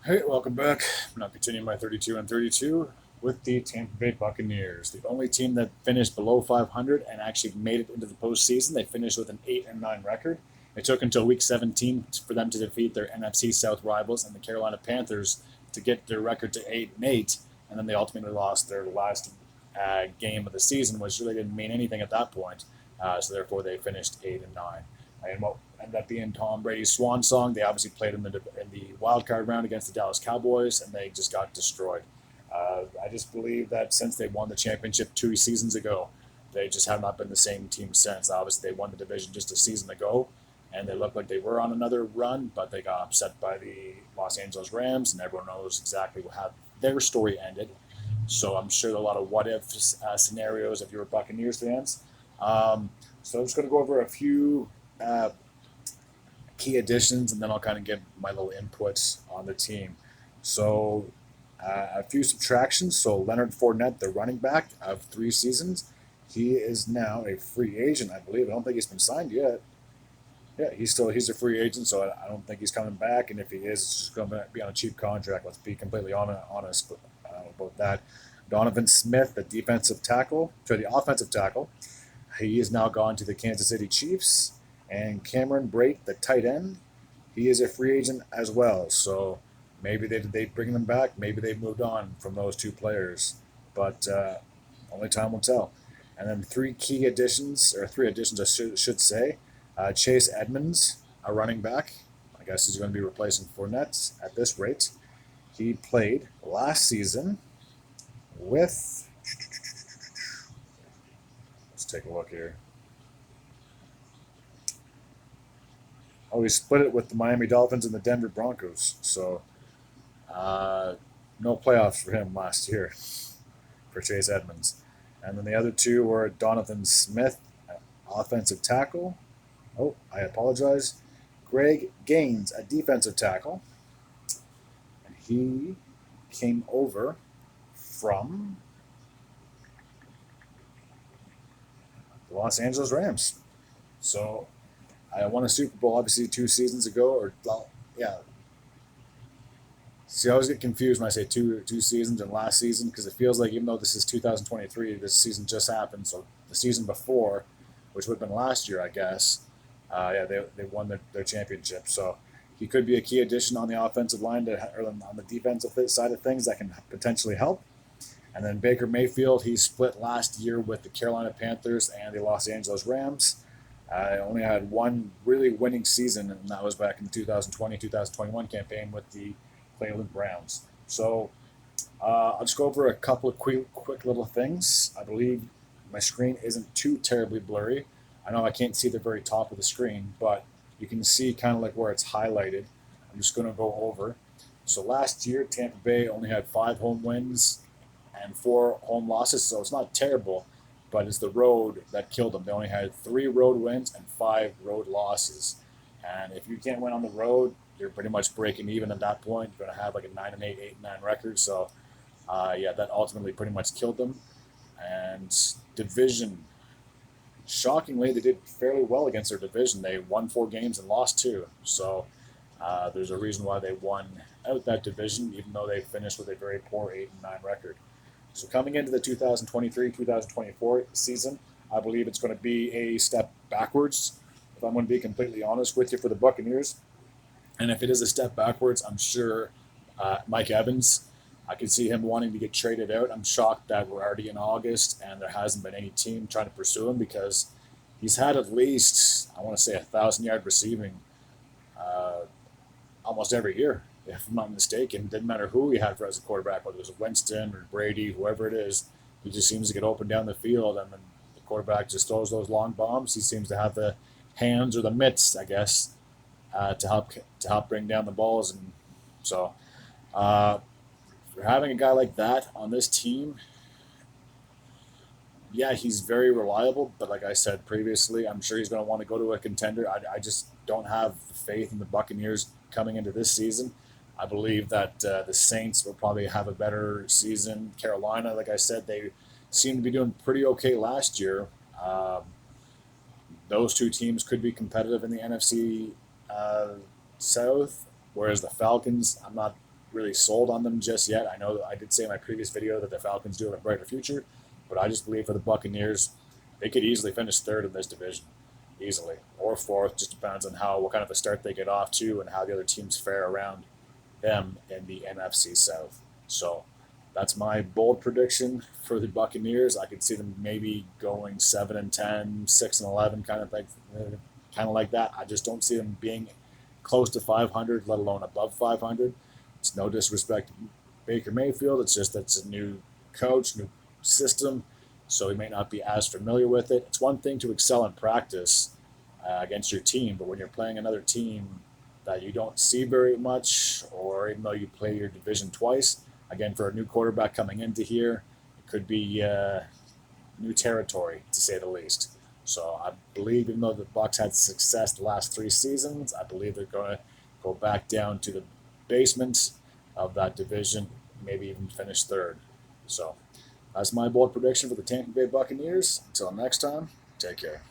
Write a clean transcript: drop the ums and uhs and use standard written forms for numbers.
Hey, welcome back. I'm now continuing my 32 and 32 with the Tampa Bay Buccaneers, the only team that finished below 500 and actually made it into the postseason. They finished with an 8-9 record. It took until week 17 for them to defeat their NFC South rivals and the Carolina Panthers to get their record to 8-8, and then they ultimately lost their last game of the season, which really didn't mean anything at that point. So therefore, they finished 8-9. And what ended up being Tom Brady's swan song. They obviously played in the wild card round against the Dallas Cowboys, and they just got destroyed. I just believe that since they won the championship 2 seasons ago, they just have not been the same team since. Obviously, they won the division just a season ago, and they looked like they were on another run, but they got upset by the Los Angeles Rams, and everyone knows exactly how their story ended. So I'm sure there are a lot of what if scenarios if you're Buccaneers fans. So I'm just going to go over a few uh, key additions, and then I'll kind of give my little inputs on the team. So, a few subtractions. So, Leonard Fournette, the running back of 3 seasons, he is now a free agent, I believe. I don't think he's been signed yet. Yeah, he's a free agent, so I don't think he's coming back. And if he is, it's just going to be on a cheap contract. Let's be completely honest about that. Donovan Smith, the the offensive tackle, he is now gone to the Kansas City Chiefs. And Cameron Brate, the tight end, he is a free agent as well. So maybe they bring them back. Maybe they moved on from those two players. But only time will tell. And then three additions, I should say. Chase Edmonds, a running back. I guess he's going to be replacing Fournette at this rate. He played last season with. Let's take a look here. Oh, he split it with the Miami Dolphins and the Denver Broncos. So uh, no playoffs for him last year for Chase Edmonds. And then the other two were Donovan Smith, offensive tackle. Oh, I apologize. Greg Gaines, a defensive tackle. And he came over from the Los Angeles Rams. So I won a Super Bowl obviously 2 seasons ago, or well, yeah. See, I always get confused when I say two seasons and last season because it feels like even though this is 2023, this season just happened. So the season before, which would have been last year, I guess, yeah, they won their championship. So he could be a key addition on the offensive line or on the defensive side of things that can potentially help. And then Baker Mayfield, he split last year with the Carolina Panthers and the Los Angeles Rams. I only had one really winning season, and that was back in the 2020-2021 campaign with the Cleveland Browns. So I'll just go over a couple of quick little things. I believe my screen isn't too terribly blurry. I know I can't see the very top of the screen, but you can see kind of like where it's highlighted. I'm just going to go over. So last year, Tampa Bay only had 5 home wins and 4 home losses, so it's not terrible, but it's the road that killed them. They only had 3 road wins and 5 road losses. And if you can't win on the road, you're pretty much breaking even at that point. You're going to have like a 9-8, 8-9 record. So, yeah, that ultimately pretty much killed them. And division, shockingly, they did fairly well against their division. They won 4 games and lost 2. So, there's a reason why they won out that division, even though they finished with a very poor 8-9 record. So coming into the 2023-2024 season, I believe it's going to be a step backwards. If I'm going to be completely honest with you for the Buccaneers, and if it is a step backwards, I'm sure Mike Evans, I could see him wanting to get traded out. I'm shocked that we're already in August and there hasn't been any team trying to pursue him because he's had at least, I want to say, 1,000 yard receiving uh, almost every year, if I'm not mistaken. Didn't matter who he had for as a quarterback, whether it was Winston or Brady, whoever it is. He just seems to get open down the field, and then the quarterback just throws those long bombs. He seems to have the hands or the mitts, I guess, to help bring down the balls. And so, uh, for having a guy like that on this team, yeah, he's very reliable. But like I said previously, I'm sure he's going to want to go to a contender. I just don't have faith in the Buccaneers coming into this season. I believe that the Saints will probably have a better season. Carolina, like I said, they seemed to be doing pretty okay last year. Um, those two teams could be competitive in the NFC uh, South, whereas the Falcons, I'm not really sold on them just yet. I know that I did say in my previous video that the Falcons do have a brighter future, but I just believe for the Buccaneers, they could easily finish third in this division, easily, or fourth. Just depends on what kind of a start they get off to and how the other teams fare around them in the NFC South. So that's my bold prediction for the Buccaneers. I could see them maybe going 7-10, 6-11, kind of like that. I just don't see them being close to 500, let alone above 500. It's no disrespect to Baker Mayfield. It's just that's a new coach, new system, so he may not be as familiar with it. It's one thing to excel in practice against your team, but when you're playing another team that you don't see very much, or even though you play your division twice, again, for a new quarterback coming into here, it could be new territory, to say the least. So I believe, even though the Bucs had success the last 3 seasons, I believe they're going to go back down to the basement of that division, maybe even finish third. So that's my bold prediction for the Tampa Bay Buccaneers. Until next time, take care.